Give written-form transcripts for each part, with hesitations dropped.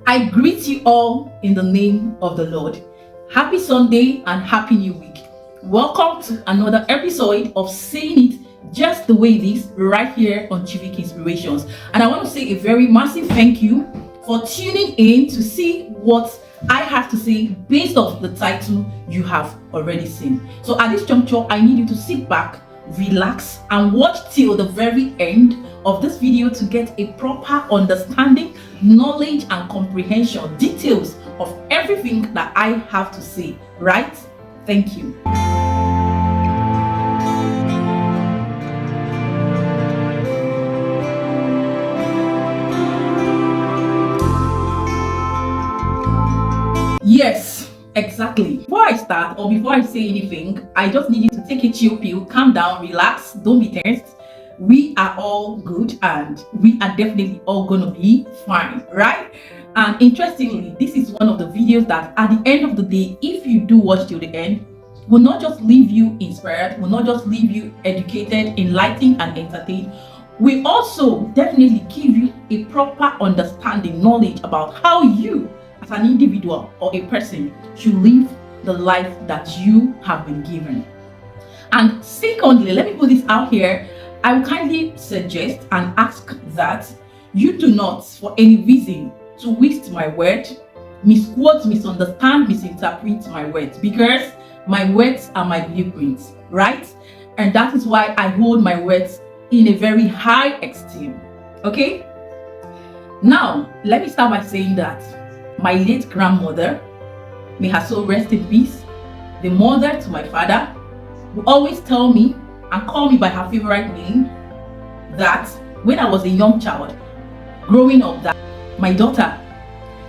I greet you all in the name of the Lord. Happy Sunday and Happy New Week. Welcome to another episode of Saying It Just the Way It Is right here on Civic Inspirations. And I want to say a very massive thank you for tuning in to see what I have to say based off the title you have already seen. So at this juncture, I need you to sit back, relax, and watch till the very end of this video to get a proper understanding, knowledge, and comprehension, details of everything that I have to say, right? Thank you. Yes, exactly. Before I start or before I say anything, I just need you to take a chill pill, calm down, relax, don't be tense. We are all good and we are definitely all gonna be fine, right? And interestingly, this is one of the videos that at the end of the day, if you do watch till the end, will not just leave you inspired, will not just leave you educated, enlightened, and entertained. We also definitely give you a proper understanding, knowledge about how you as an individual or a person should live the life that you have been given. And secondly, let me put this out here. I will kindly suggest and ask that you do not, for any reason, to waste my word, misquote, misunderstand, misinterpret my words, because my words are my blueprints, right? And that is why I hold my words in a very high esteem. Okay? Now, let me start by saying that my late grandmother, may her soul rest in peace, the mother to my father, would always tell me and call me by her favorite name that when I was a young child, growing up, that my daughter,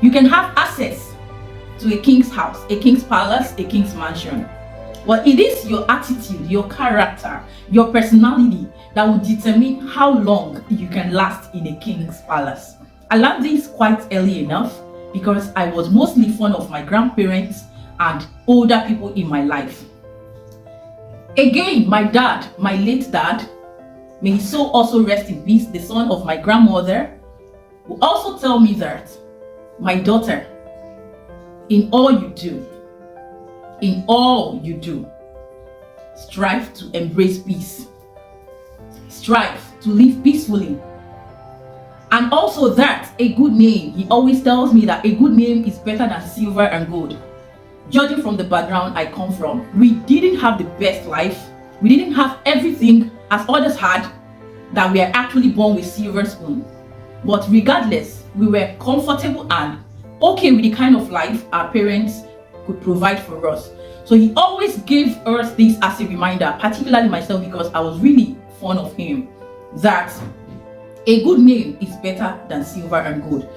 you can have access to a king's house, a king's palace, a king's mansion. Well, it is your attitude, your character, your personality that will determine how long you can last in a king's palace. I learned this quite early enough because I was mostly fond of my grandparents and older people in my life. Again, my dad, my late dad, may his soul also rest in peace, the son of my grandmother, will also tell me that, my daughter, in all you do, strive to embrace peace. Strive to live peacefully. And also that a good name, he always tells me that a good name is better than silver and gold. Judging from the background I come from, we didn't have the best life. We didn't have everything as others had, that we are actually born with silver spoon. But regardless, we were comfortable and okay with the kind of life our parents could provide for us. So he always gave us this as a reminder, particularly myself, because I was really fond of him, that a good name is better than silver and gold.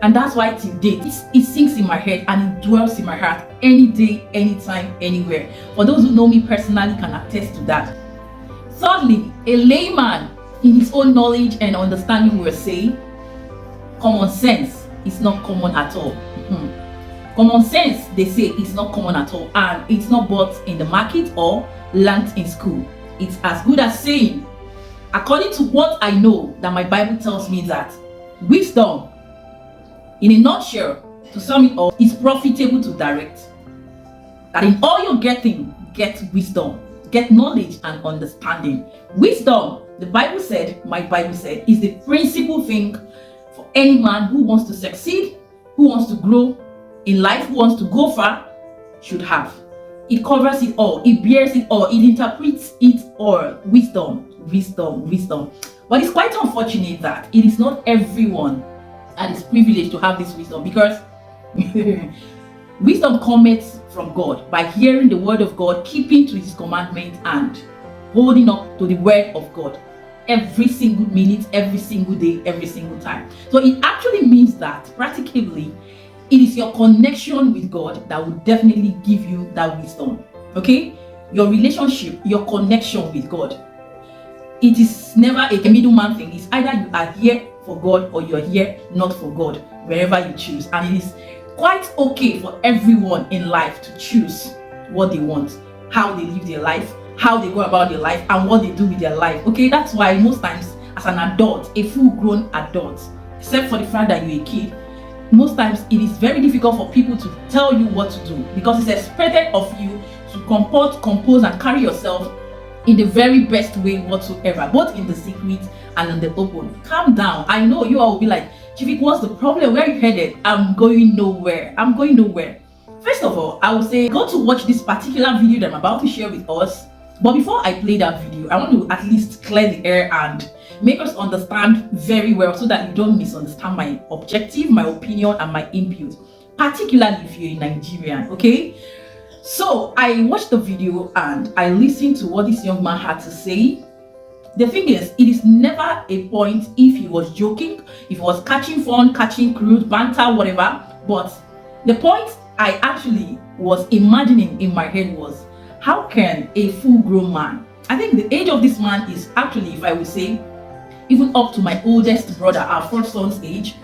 And that's why till date, it sinks in my head and it dwells in my heart any day, anytime, anywhere. For those who know me personally can attest to that. Thirdly, a layman in his own knowledge and understanding will say, common sense is not common at all. Common sense, they say, is not common at all, and it's not bought in the market or learnt in school. It's as good as saying, according to what I know, that my Bible tells me that wisdom, in a nutshell, to sum it up, is profitable to direct. That in all you're getting, get wisdom, get knowledge and understanding. Wisdom, the Bible said, my Bible said, is the principal thing for any man who wants to succeed, who wants to grow in life, who wants to go far, should have. It covers it all, it bears it all, it interprets it all. Wisdom. But it's quite unfortunate that it is not everyone that is privileged to have this wisdom, because wisdom comes from God by hearing the word of God, keeping to his commandments, and holding up to the word of God every single minute, every single day, every single time. So it actually means that practically it is your connection with God that will definitely give you that wisdom. Okay? Your relationship, your connection with God. It is never a middleman thing. It's either you are here for God or you're here not for God, wherever you choose. And it is quite okay for everyone in life to choose what they want, how they live their life, how they go about their life, and what they do with their life. Okay, that's why most times as an adult, a full-grown adult, except for the fact that you're a kid, most times it is very difficult for people to tell you what to do, because it's expected of you to comport, compose, and carry yourself in the very best way whatsoever, both in the secret and in the open. Calm down. I know you all will be like, Chivik, what's the problem? Where are you headed? I'm going nowhere. I'm going nowhere. First of all, I would say go to watch this particular video that I'm about to share with us. But before I play that video, I want to at least clear the air and make us understand very well, so that you don't misunderstand my objective, my opinion, and my input, particularly if you're a Nigerian, okay? So I watched the video and I listened to what this young man had to say. The thing is, it is never a point if he was joking, if he was catching fun, catching crude, banter, whatever. But the point I actually was imagining in my head was, how can a full-grown man, I think the age of this man is actually, if I would say, even up to my oldest brother, our first son's age,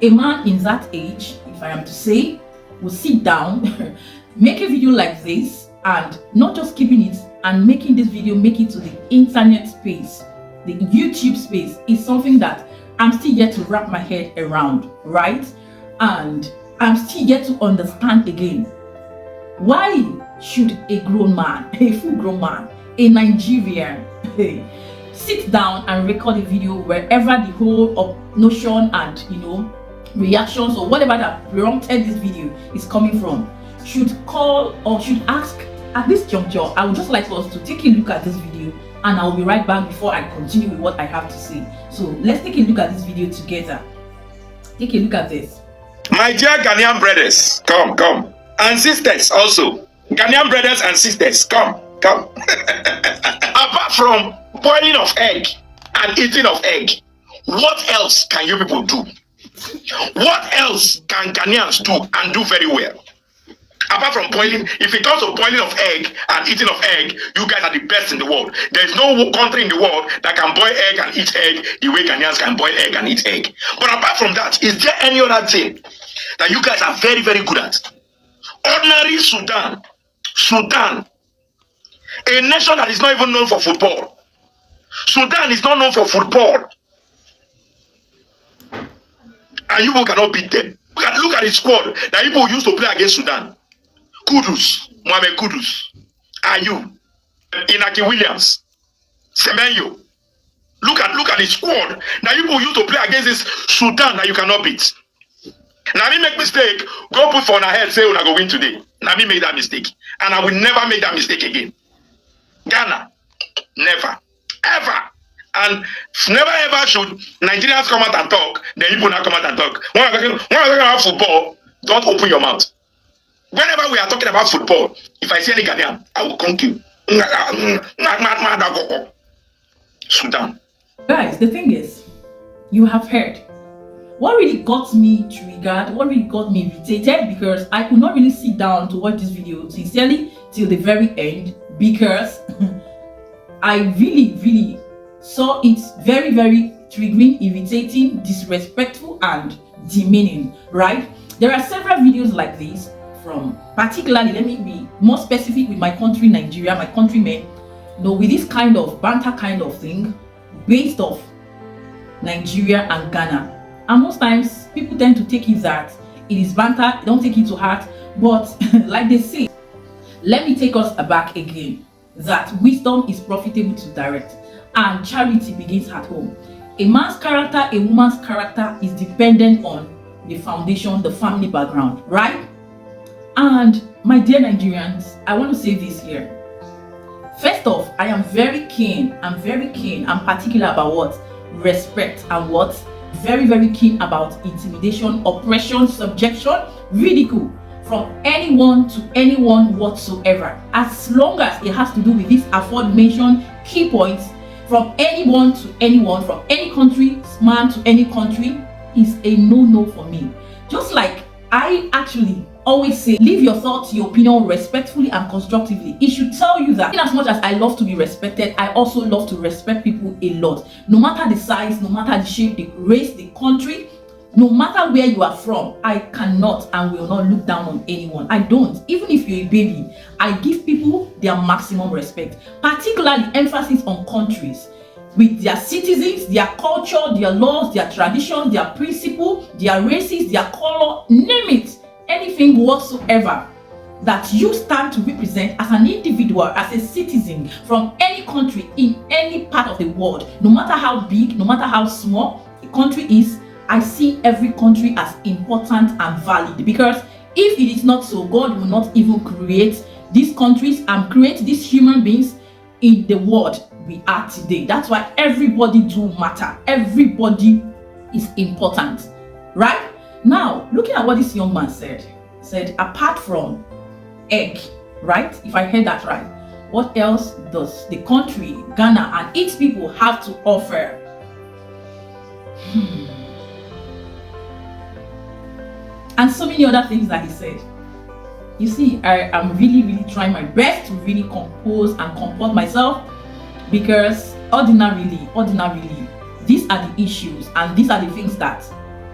a man in that age, if I am to say, will sit down, make a video like this, and not just keeping it and making this video make it to the internet space, the YouTube space, is something that I'm still yet to wrap my head around, right? And I'm still yet to understand again, why should a grown man, a full-grown man, a Nigerian, sit down and record a video wherever the whole notion and reactions or whatever that prompted this video is coming from, should call or should ask at this juncture? I would just like us to take a look at this video, and I'll be right back before I continue with what I have to say. So let's take a look at this video together. Take a look at this. My dear Ghanaian brothers, come. And sisters also. Ghanaian brothers and sisters, come. Apart from boiling of egg and eating of egg, what else can you people do? What else can Ghanaians do and do very well? Apart from boiling, if it comes to boiling of egg and eating of egg, you guys are the best in the world. There is no country in the world that can boil egg and eat egg the way Ghanaians can boil egg and eat egg. But apart from that, is there any other thing that you guys are very, very good at? Ordinary Sudan, a nation that is not even known for football. Sudan is not known for football. And you cannot beat them. Look at the squad that people used to play against Sudan. Kudus, Mohamed Kudus, Ayu, Inaki Williams, Semenyo. Look at the squad that people used to play against this Sudan that you cannot beat. Now me make mistake, go put for on head, say una go win today. Now me make that mistake. And I will never make that mistake again. Ghana, never, ever. And never ever should Nigerians come out and talk, then people not come out and talk. When we're talking about football, don't open your mouth. Whenever we are talking about football, if I see any Ghanaian, I will conk you. Sudan. Guys, the thing is, you have heard. What really got me triggered, what really got me irritated, because I could not really sit down to watch this video sincerely till the very end, because I really saw it very, very triggering, irritating, disrespectful, and demeaning, right? There are several videos like this from, particularly, let me be more specific with my country, Nigeria, my countrymen, with this kind of banter kind of thing, based off Nigeria and Ghana. And most times, people tend to take it that it is banter, don't take it to heart. But like they say, let me take us aback again, that wisdom is profitable to direct, and charity begins at home. A man's character, a woman's character is dependent on the foundation, the family background, right? And my dear Nigerians, I want to say this here. First off, I am very keen, I'm particular about what? Respect, and what? Very keen about intimidation, oppression, subjection, ridicule from anyone to anyone whatsoever, as long as it has to do with these aforementioned key points. From anyone to anyone, from any country, man to any country, is a no for me. Just like I actually always say, leave your thoughts, your opinion respectfully and constructively. It should tell you that in as much as I love to be respected, I also love to respect people a lot. No matter the size, no matter the shape, the race, the country, no matter where you are from, I cannot and will not look down on anyone. I don't. Even if you're a baby, I give people their maximum respect. Particularly emphasis on countries. with their citizens, their culture, their laws, their traditions, their principle, their races, their color, name it, anything whatsoever that you stand to represent as an individual, as a citizen from any country in any part of the world, no matter how big, no matter how small the country is. I see every country as important and valid, because if it is not so, God will not even create these countries and create these human beings in the world we are today. That's why everybody do matter. Everybody is important, right? Now, looking at what this young man said apart from egg, right? If I heard that right, what else does the country Ghana and its people have to offer? And so many other things that he said. You see, I am really trying my best to really compose and comport myself, because ordinarily, these are the issues and these are the things that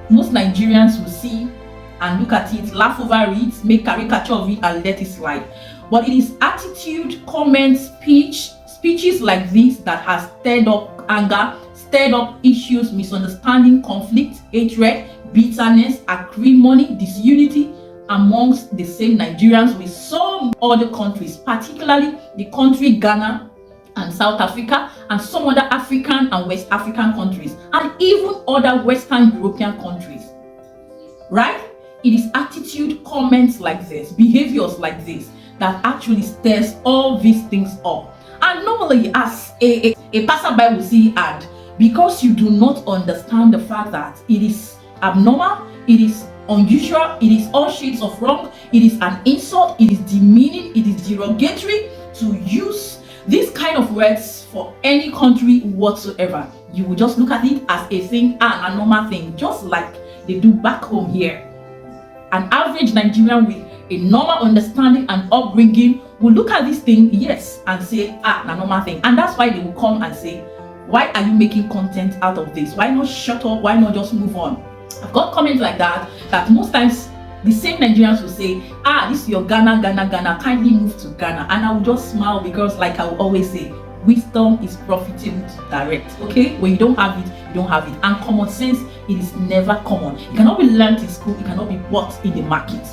most Nigerians will see and look at it, laugh over it, make caricature of it and let it slide. But it is attitude, comments, speeches like this that has stirred up anger, stirred up issues, misunderstanding, conflict, hatred, bitterness, acrimony, disunity amongst the same Nigerians with some other countries, particularly the country Ghana and South Africa and some other African and West African countries, and even other Western European countries, right? It is attitude, comments like this, behaviors like this that actually stirs all these things up. And normally, as a passerby will see, and because you do not understand the fact that it is abnormal, it is unusual, it is all shades of wrong, it is an insult, it is demeaning, it is derogatory to use these kind of words for any country whatsoever. You will just look at it as a thing, a normal thing, just like they do back home here. An average Nigerian with a normal understanding and upbringing will look at this thing, yes, and say, a normal thing. And that's why they will come and say, why are you making content out of this? Why not shut up? Why not just move on? I've got comments like that most times the same Nigerians will say, this is your Ghana, kindly move to Ghana. And I will just smile, because like I will always say, wisdom is profitable to direct. Okay, when you don't have it, you don't have it. And common sense, it is never common. It cannot be learned in school, it cannot be bought in the market.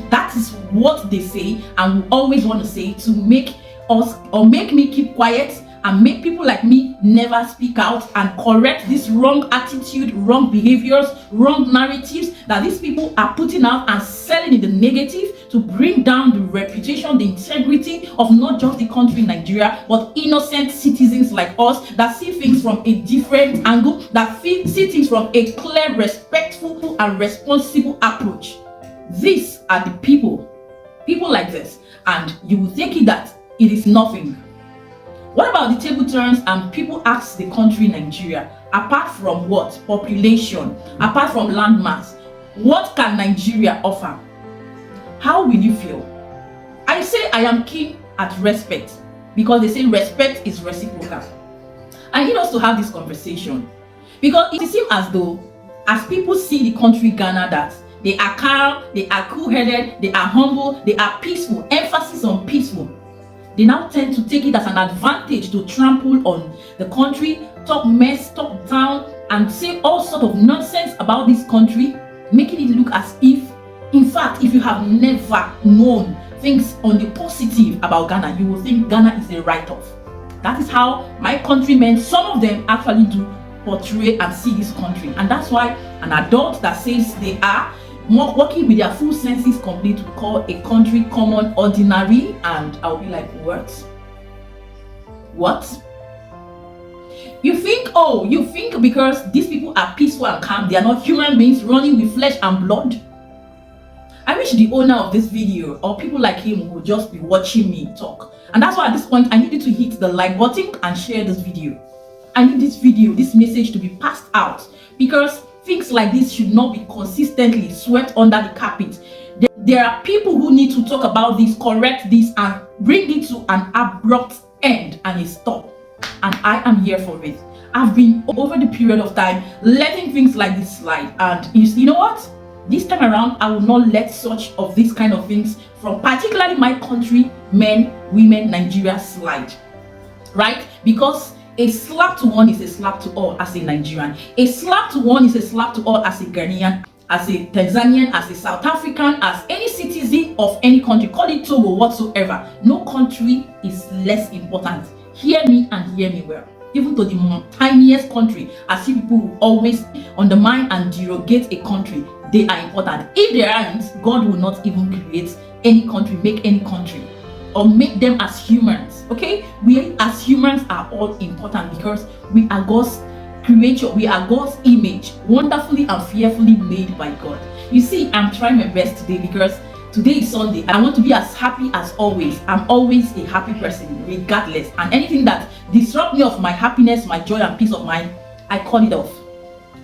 That is what they say, and we always want to say to make us, or make me keep quiet and make people like me never speak out and correct this wrong attitude, wrong behaviors, wrong narratives that these people are putting out and selling in the negative to bring down the reputation, the integrity of not just the country Nigeria, but innocent citizens like us that see things from a different angle, that see things from a clear, respectful and responsible approach. These are the people like this, and you will think it that it is nothing. What about the table turns and people ask the country Nigeria, apart from what? Population, apart from landmass, what can Nigeria offer? How will you feel? I say I am keen at respect, because they say respect is reciprocal. I need us to have this conversation, because it seems as though, as people see the country Ghana, that they are calm, they are cool-headed, they are humble, they are peaceful, emphasis on peaceful. They now tend to take it as an advantage to trample on the country, talk mess, talk down, and say all sort of nonsense about this country, making it look as if, in fact, if you have never known things on the positive about Ghana, you will think Ghana is a write-off. That is how my countrymen, some of them actually do portray and see this country. And that's why an adult that says they are more working with their full senses complete to call a country common, ordinary, and I'll be like, what? You think because these people are peaceful and calm, they are not human beings running with flesh and blood? I wish the owner of this video or people like him would just be watching me talk. And that's why at this point I need you to hit the like button and share this video. I need this message to be passed out, because things like this should not be consistently swept under the carpet. There are people who need to talk about this, correct this, and bring it to an abrupt end and a stop. And I am here for it. I've been over the period of time letting things like this slide, and you know what? This time around, I will not let such of these kind of things from particularly my country, men, women, Nigeria slide, right? Because A slap to one is a slap to all as a Nigerian. A slap to one is a slap to all as a Ghanaian, as a Tanzanian, as a South African, as any citizen of any country, call it Togo, whatsoever. No country is less important. Hear me and hear me well. Even to the tiniest country, as if people will always undermine and derogate a country, they are important. If they aren't, God will not even create any country, make any country, or make them as humans. Okay, we as humans are all important because we are God's creature, we are God's image, wonderfully and fearfully made by God. You see, I'm trying my best today because today is Sunday. I want to be as happy as always. I'm always a happy person, regardless. And anything that disrupts me of my happiness, my joy, and peace of mind, I call it off.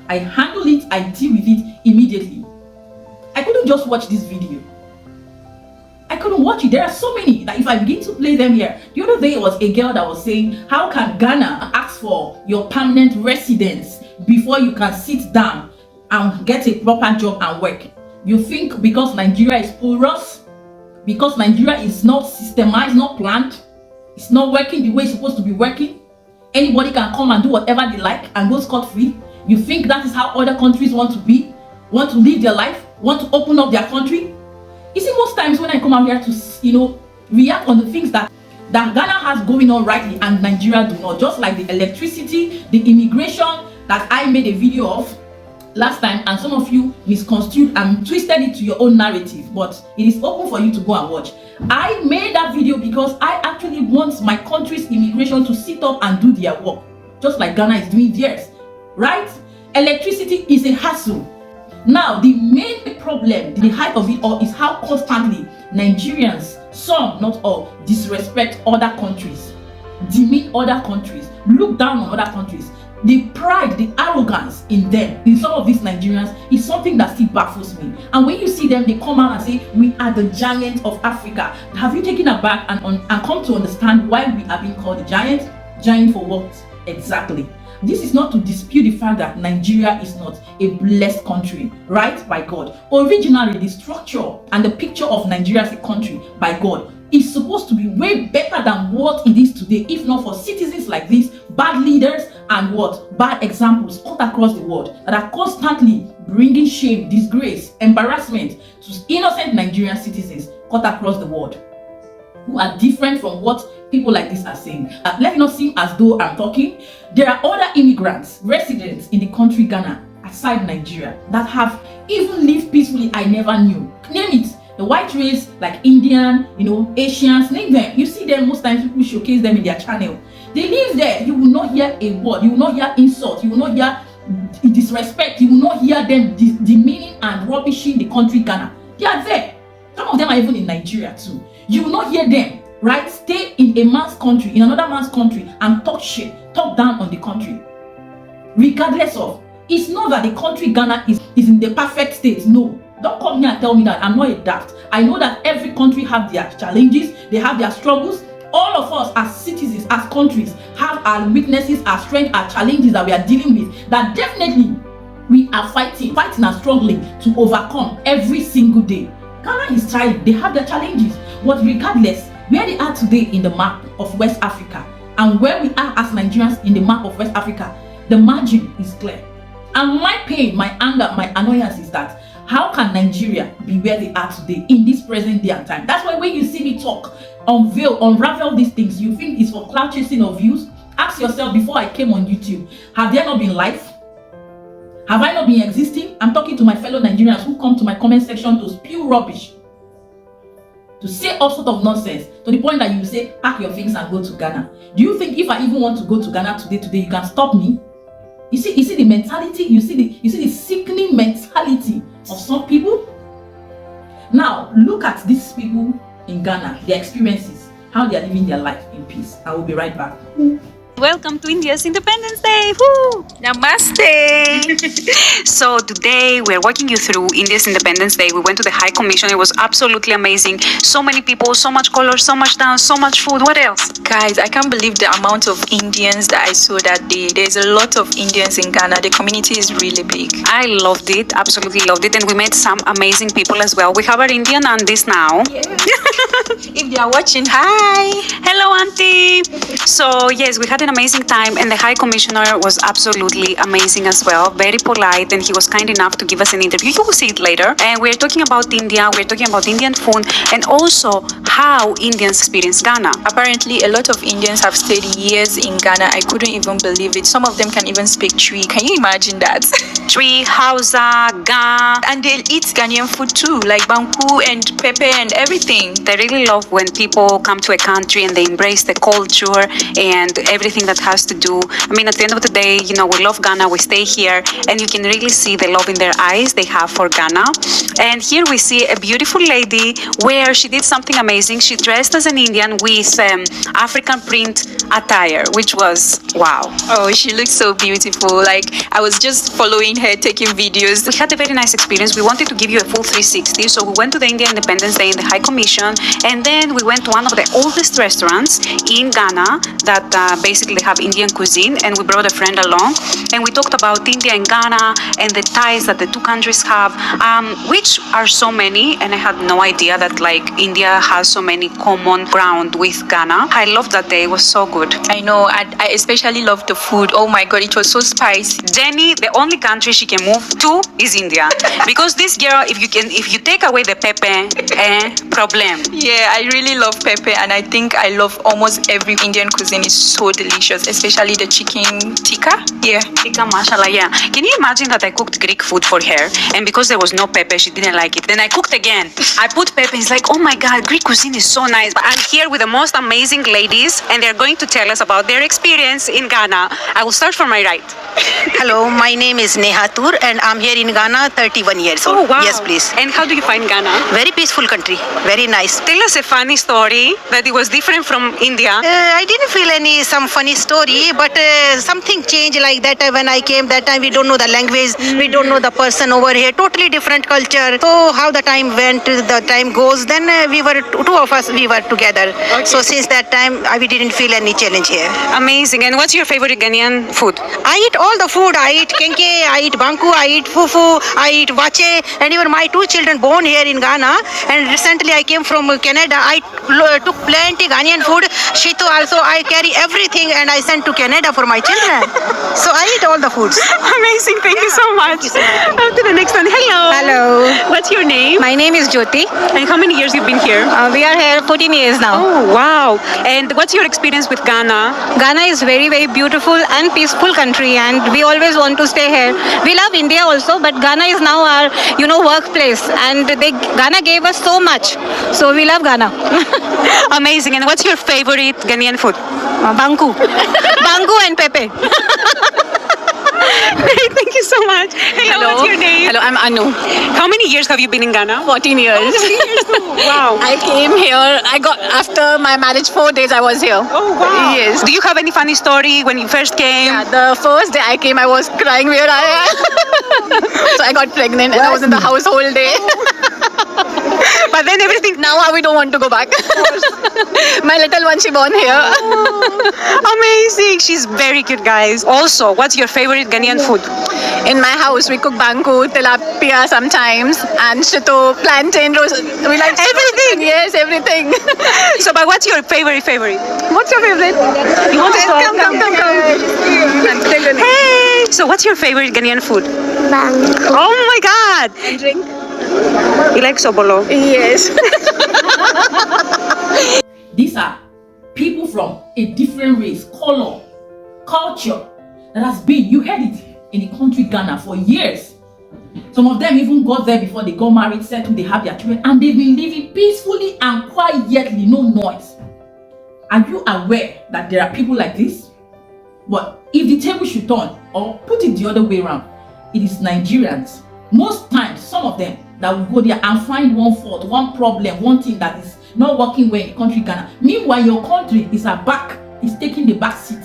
I handle it, I deal with it immediately. I couldn't just watch this video. I couldn't watch it. There are so many that if I begin to play them here. The other day it was a girl that was saying, how can Ghana ask for your permanent residence before you can sit down and get a proper job and work? You think because Nigeria is porous, because Nigeria is not systemized, not planned, it's not working the way it's supposed to be working, anybody can come and do whatever they like and go scot-free? You think that is how other countries want to be, want to live their life, want to open up their country? You see, most times when I come out here to, react on the things that Ghana has going on rightly and Nigeria do not, just like the electricity, the immigration that I made a video of last time, and some of you misconstrued and twisted it to your own narrative, but it is open for you to go and watch. I made that video because I actually want my country's immigration to sit up and do their work, just like Ghana is doing theirs, right? Electricity is a hassle. Now, the main problem, the height of it all, is how constantly Nigerians, some, not all, disrespect other countries, demean other countries, look down on other countries. The pride, the arrogance in them, in some of these Nigerians, is something that still baffles me. And when you see them, they come out and say, we are the giant of Africa. Have you taken aback and come to understand why we are being called the giant? Giant for what exactly? This is not to dispute the fact that Nigeria is not a blessed country, right, by God. Originally, the structure and the picture of Nigeria as a country by God is supposed to be way better than what it is today, if not for citizens like this, bad leaders, and bad examples cut across the world that are constantly bringing shame, disgrace, embarrassment to innocent Nigerian citizens cut across the world who are different from what people like this are saying. Let me not seem as though I'm talking. There are other immigrants, residents in the country Ghana, aside Nigeria, that have even lived peacefully I never knew. Name it. The white race, like Indian, Asians, name them. You see them most times, people showcase them in their channel. They live there. You will not hear a word. You will not hear insult. You will not hear disrespect. You will not hear them demeaning and rubbishing the country Ghana. They are there. Some of them are even in Nigeria too. You will not hear them, right? Stay in a man's country, in another man's country, and talk shit, talk down on the country. Regardless of, it's not that the country Ghana is in the perfect state. No. Don't come here and tell me that. I'm not a daft. I know that every country have their challenges, they have their struggles. All of us as citizens, as countries, have our weaknesses, our strengths, our challenges that we are dealing with, that definitely we are fighting and struggling to overcome every single day. Ghana is trying, they have their challenges. But regardless, where they are today in the map of West Africa and where we are as Nigerians in the map of West Africa, the margin is clear. And my pain, my anger, my annoyance is that how can Nigeria be where they are today in this present day and time? That's why when you see me talk, unravel these things, you think it's for clout chasing or views? Ask yourself, before I came on YouTube, have there not been life? Have I not been existing? I'm talking to my fellow Nigerians who come to my comment section to spew rubbish, to say all sort of nonsense, to the point that you say, pack your things and go to Ghana. Do you think if I even want to go to Ghana today, you can stop me? You see the mentality, you see the sickening mentality of some people. Now look at these people in Ghana, their experiences, how they are living their life in peace. I will be right back. Welcome to India's Independence Day! Woo! Namaste! So today we're walking you through India's Independence Day. We went to the High Commission. It was absolutely amazing. So many people, so much color, so much dance, so much food. What else? Guys, I can't believe the amount of Indians that I saw that day. There's a lot of Indians in Ghana. The community is really big. I loved it, absolutely loved it. And we met some amazing people as well. We have our Indian aunties now. Yeah. If they are watching, hi! Hello, auntie! So yes, we had an amazing time, and the High Commissioner was absolutely amazing as well. Very polite, and he was kind enough to give us an interview. You will see it later. And we're talking about India, we're talking about Indian food, and also how Indians experience Ghana. Apparently, a lot of Indians have stayed years in Ghana. I couldn't even believe it. Some of them can even speak Twi. Can you imagine that? Twi, Hausa, Ga. And they eat Ghanaian food too, like banku and pepe and everything. They really love when people come to a country and they embrace the culture and everything that has to do. I mean, at the end of the day, you know, we love Ghana, we stay here, and you can really see the love in their eyes they have for Ghana. And here we see a beautiful lady where she did something amazing. She dressed as an Indian with African print attire, which was wow. Oh, she looks so beautiful. Like, I was just following her, taking videos. We had a very nice experience. We wanted to give you a full 360, so we went to the India Independence Day in the High Commission, and then we went to one of the oldest restaurants in Ghana that basically have Indian cuisine, and we brought a friend along, and we talked about India and Ghana and the ties that the two countries have, which are so many, and I had no idea that like India has so many common ground with Ghana. I loved that day. It was so good. I know. I especially loved the food. Oh my God, it was so spicy. Jenny, the only country she can move to is India, because this girl, if you take away the pepper, problem. Yeah, I really love pepper, and I think I love almost every Indian cuisine. Is so delicious, especially the chicken tikka. Yeah, Tikka mashallah. Yeah. Can you imagine that I cooked Greek food for her, and because there was no pepper, she didn't like it. Then I cooked again. I put pepper. It's like, oh my God, Greek cuisine is so nice. But I'm here with the most amazing ladies, and they're going to tell us about their experience in Ghana. I will start from my right. Hello, my name is Neha Tur and I'm here in Ghana, 31 years old. Oh wow. Yes, please. And how do you find Ghana? Very peaceful country, very nice. Tell us a funny story that it was different from India. I didn't feel some funny story, but something changed like that when I came. That time we don't know the language, we don't know the person over here, totally different culture. So how the time went, the time goes, then we were, two of us, we were together. Okay. So since that time, we didn't feel any challenge here. Amazing. And what's your favorite Ghanaian food? I eat all the food. I eat kenke, I eat banku, I eat fufu, I eat wache, and even my two children born here in Ghana. And recently I came from Canada. I took plenty Ghanaian food. Shito also, I carry everything and I sent to Canada for my children. So I eat all the foods. Amazing. Thank you so much. On to the next one. Hello. Hello. What's your name? My name is Jyoti. And how many years you've been here? We are here 14 years now. Oh, wow. And what's your experience with Ghana? Ghana is very, very beautiful and peaceful country, and we always want to stay here. We love India also, but Ghana is now our, workplace, and Ghana gave us so much. So we love Ghana. Amazing. And what's your favorite Ghanaian food? Banku. Banku and pepe. Great, thank you so much. Hello, what's your name? Hello, I'm Anu. How many years have you been in Ghana? 14 years. Wow. I came here. After my marriage, 4 days I was here. Oh, wow. Yes. Do you have any funny story when you first came? Yeah, the first day I came, I was crying where I am. So I got pregnant and I was in the house whole day. But then everything... Now we don't want to go back. My little one, she born here. Amazing. She's very cute, guys. Also, what's your favorite Ghanaian food? In my house, we cook banku, tilapia sometimes, and shito, plantain, roast. We like Everything. Yes, everything. So, but what's your favorite? What's your favorite? You want to talk? Come. Hey! So, what's your favorite Ghanaian food? Banku. Oh my God! And drink? You like sobolo? Yes. These are people from a different race, color, culture that has been, you heard it, in the country Ghana for years. Some of them even got there before they got married, settled, they have their children, and they've been living peacefully and quietly, no noise. Are you aware that there are people like this? But if the table should turn, or put it the other way around, it is Nigerians, most times, some of them, that will go there and find one fault, one problem, one thing that is not working well in the country Ghana. Meanwhile, your country is taking the back seat.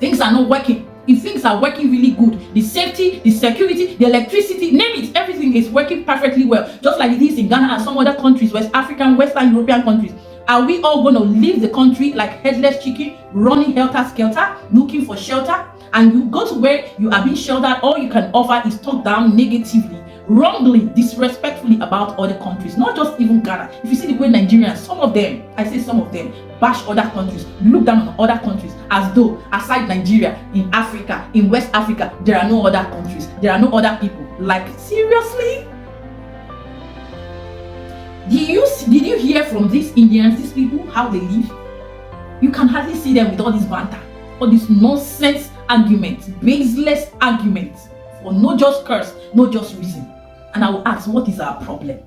Things are not working. If things are working really good, the safety, the security, the electricity, name it, everything is working perfectly well, just like it is in Ghana and some other countries, West African, Western European countries. Are we all going to leave the country like headless chicken, running helter-skelter, looking for shelter? And you go to where you are being sheltered, all you can offer is talk down negatively wrongly, disrespectfully about other countries, not just even Ghana. If you see the way Nigerians, some of them, I say some of them, bash other countries, look down on other countries as though aside Nigeria, in Africa, in West Africa, there are no other countries, there are no other people. Like, seriously? Did you hear from these Indians, these people, how they live? You can hardly see them with all this banter, all this nonsense arguments, baseless arguments, for no just curse, no just reason. And I will ask, what is our problem?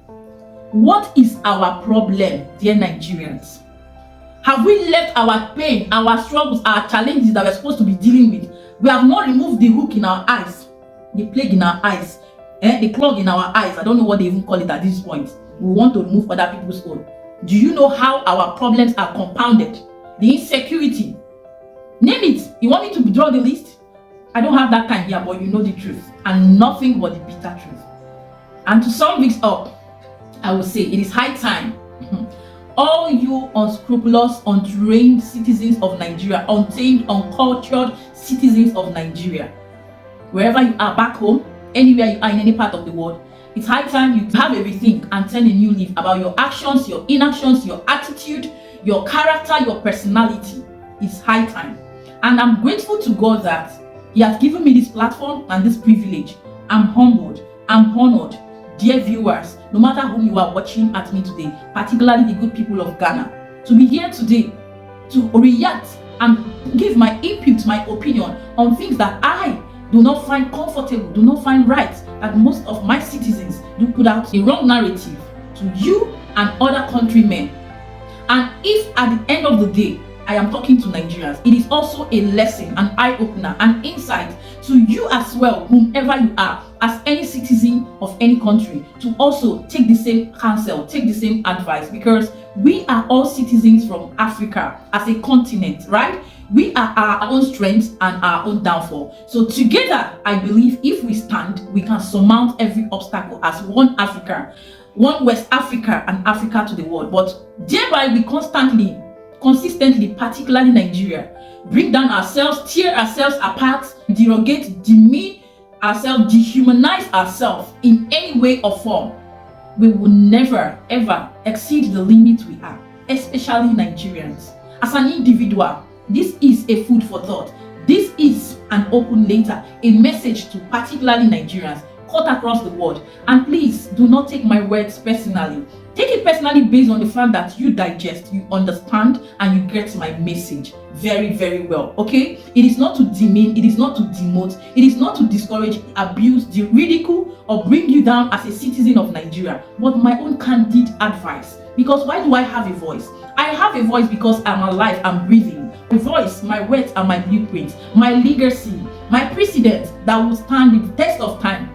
What is our problem, dear Nigerians? Have we left our pain, our struggles, our challenges that we're supposed to be dealing with? We have not removed the hook in our eyes, the plague in our eyes, the clog in our eyes. I don't know what they even call it at this point. We want to remove other people's own. Do you know how our problems are compounded? The insecurity. Name it. You want me to draw the list? I don't have that time here, but you know the truth. And nothing but the bitter truth. And to sum this up, I will say it is high time. All you unscrupulous, untrained citizens of Nigeria, untamed, uncultured citizens of Nigeria, wherever you are back home, anywhere you are in any part of the world, it's high time you have a rethink and turn a new leaf about your actions, your inactions, your attitude, your character, your personality. It's high time. And I'm grateful to God that He has given me this platform and this privilege. I'm humbled. I'm honored. Dear viewers, no matter whom you are watching at me today, particularly the good people of Ghana, to be here today to react and give my input, my opinion on things that I do not find comfortable, do not find right, that most of my citizens do put out a wrong narrative to you and other countrymen. And if at the end of the day, I am talking to Nigerians, it is also a lesson, an eye-opener, an insight to you as well, whomever you are, as any citizen of any country, to also take the same counsel, take the same advice, because we are all citizens from Africa as a continent, right? We are our own strength and our own downfall. So together, I believe if we stand, we can surmount every obstacle as one Africa, one West Africa and Africa to the world. But thereby we consistently, particularly Nigeria, bring down ourselves, tear ourselves apart, derogate, demean ourselves, dehumanize ourselves in any way or form. We will never ever exceed the limit we are, especially Nigerians. As an individual, this is a food for thought. This is an open letter, a message to particularly Nigerians cut across the world. And please do not take my words personally. Take it personally based on the fact that you digest, you understand, and you get my message very, very well. Okay? It is not to demean, it is not to demote, it is not to discourage, abuse, ridicule, or bring you down as a citizen of Nigeria, but my own candid advice. Because why do I have a voice? I have a voice because I'm alive, I'm breathing. A voice, my words are my blueprints, my legacy, my precedent that will stand the test of time,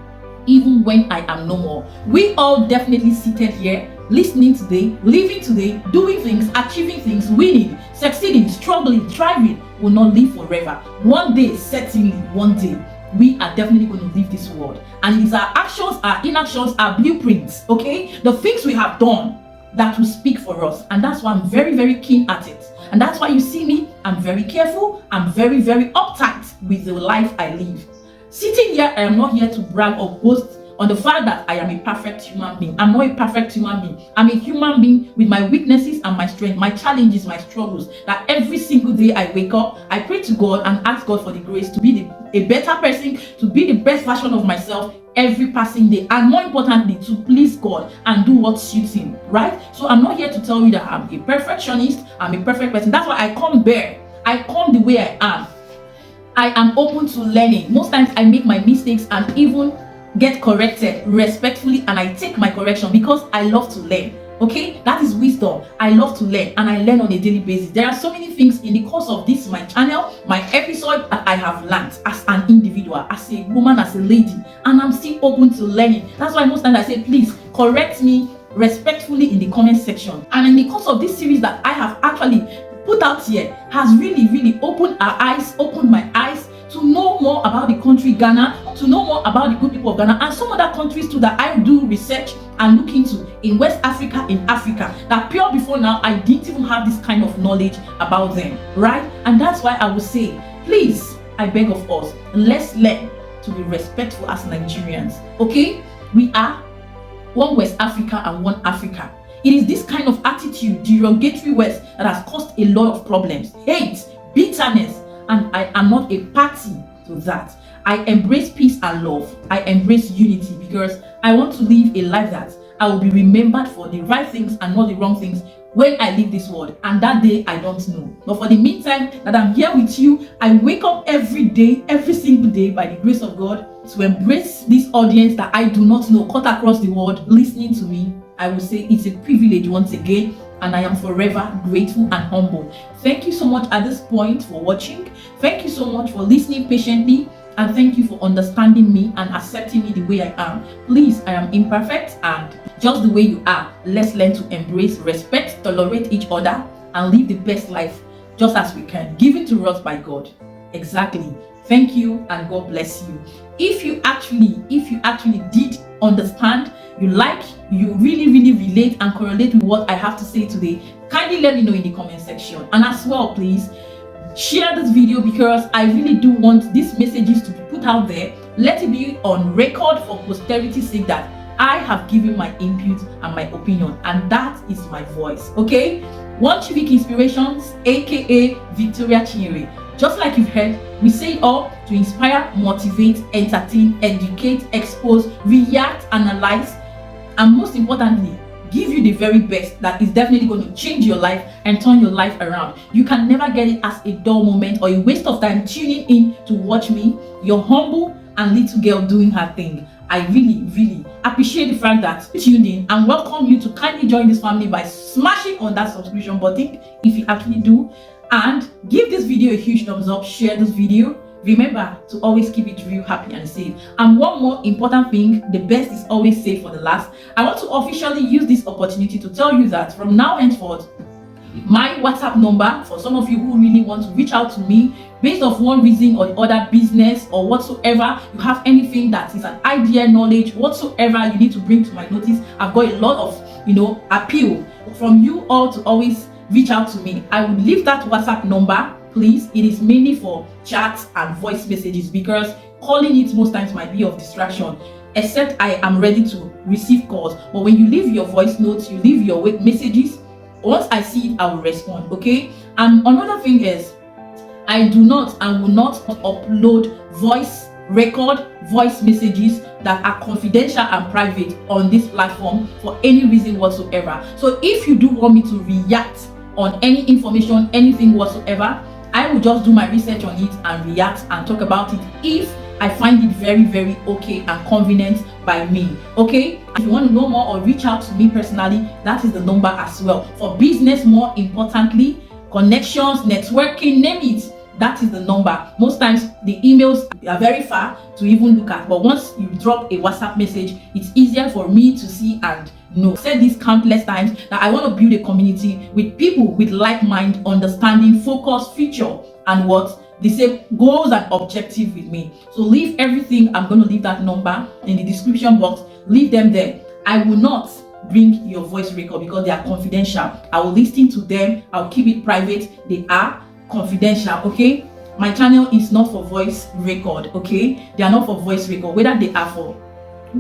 even when I am no more. We all definitely seated here, listening today, living today, doing things, achieving things, winning, succeeding, struggling, thriving, will not live forever. One day, certainly one day, we are definitely going to leave this world. And it is our actions, our inactions, our blueprints, okay? The things we have done that will speak for us. And that's why I'm very, very keen at it. And that's why you see me, I'm very careful, I'm very, very uptight with the life I live. Sitting here, I am not here to brag or boast on the fact that I am a perfect human being. I'm not a perfect human being. I'm a human being with my weaknesses and my strength, my challenges, my struggles, that every single day I wake up, I pray to God and ask God for the grace to be a better person, to be the best version of myself every passing day, and more importantly, to please God and do what suits Him, right? So I'm not here to tell you that I'm a perfectionist, I'm a perfect person. That's why I come bare. I come the way I am. I am open to learning. Most times I make my mistakes and even get corrected respectfully, and I take my correction because I love to learn. Okay, that is wisdom. I love to learn, and I learn on a daily basis. There are so many things in the course of this my channel, my episode, that I have learned as an individual, as a woman, as a lady, and I'm still open to learning. That's why most times I say, please correct me respectfully in the comment section. And in the course of this series that I have actually put out here has really opened our eyes, opened my eyes to know more about the country Ghana, to know more about the good people of Ghana, and some other countries too that I do research and look into in West Africa, in Africa, that pure before now I didn't even have this kind of knowledge about them, right? And that's why I would say, please, I beg of us, let's learn to be respectful as Nigerians, okay? We are one West Africa and one Africa. It is this kind of attitude, derogatory words, that has caused a lot of problems, hate, bitterness, and I am not a party to that. I embrace peace and love. I embrace unity because I want to live a life that I will be remembered for the right things and not the wrong things when I leave this world. And that day, I don't know. But for the meantime that I'm here with you, I wake up every day, every single day, by the grace of God, to embrace this audience that I do not know, cut across the world, listening to me. I will say it's a privilege once again, and I am forever grateful and humble. Thank you so much at this point for watching. Thank you so much for listening patiently, and thank you for understanding me and accepting me the way I am. Please, I am imperfect, and just the way you are, let's learn to embrace, respect, tolerate each other, and live the best life just as we can, given to us by God. Exactly. Thank you, and God bless you. If you actually did understand, you really relate and correlate with what I have to say today, kindly let me know in the comment section. And as well, please share this video because I really do want these messages to be put out there. Let it be on record for posterity's sake that I have given my input and my opinion, and that is my voice. Okay? One Civic Inspirations, aka Victoria Chinyere. Just like you've heard, we say it all to inspire, motivate, entertain, educate, expose, react, analyze, and most importantly, give you the very best that is definitely going to change your life and turn your life around. You can never get it as a dull moment or a waste of time tuning in to watch me, your humble and little girl doing her thing. I really appreciate the fact that you tuned in and welcome you to kindly join this family by smashing on that subscription button if you actually do, and give this video a huge thumbs up. Share this video. Remember to always keep it real, happy, and safe. And one more important thing, the best is always saved for the last. I want to officially use this opportunity to tell you that from now henceforth, my WhatsApp number, for some of you who really want to reach out to me based off one reason or the other, business or whatsoever, you have anything that is an idea, knowledge, whatsoever you need to bring to my notice, I've got a lot of appeal from you all to always reach out to me. I will leave that WhatsApp number, please. It is mainly for chats and voice messages because calling it most times might be of distraction, except I am ready to receive calls. But when you leave your voice notes, you leave your messages, once I see it, I will respond. Okay? And another thing is, I do not and will not upload voice messages that are confidential and private on this platform for any reason whatsoever. So if you do want me to react on any information, anything whatsoever, I will just do my research on it and react and talk about it if I find it very okay and convenient by me. Okay? If you want to know more or reach out to me personally, that is the number as well. For business, more importantly, connections, networking, name it, that is the number. Most times the emails are very far to even look at, but once you drop a WhatsApp message, it's easier for me to see and know. I've said this countless times that I want to build a community with people with like mind, understanding, focus, future, and what the same goals and objective with me. So leave everything. I'm going to leave that number in the description box. Leave them there. I will not bring your voice record because they are confidential. I will listen to them. I'll keep it private. They are confidential. Okay? My channel is not for voice record. Okay? They are not for voice record. Whether they are for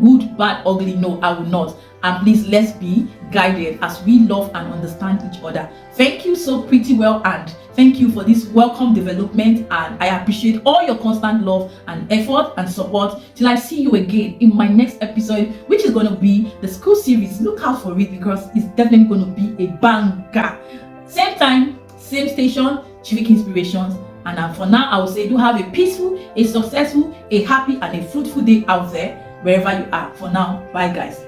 good, bad, ugly, no, I will not. And please, let's be guided as we love and understand each other. Thank you so pretty well, and thank you for this welcome development, and I appreciate all your constant love and effort and support. Till I see you again in my next episode, which is going to be the school series. Look out for it because it's definitely going to be a banger. Same time, same station, Civic Inspirations. And for now, I will say do have a peaceful, a successful, a happy, and a fruitful day out there wherever you are. For now, bye guys.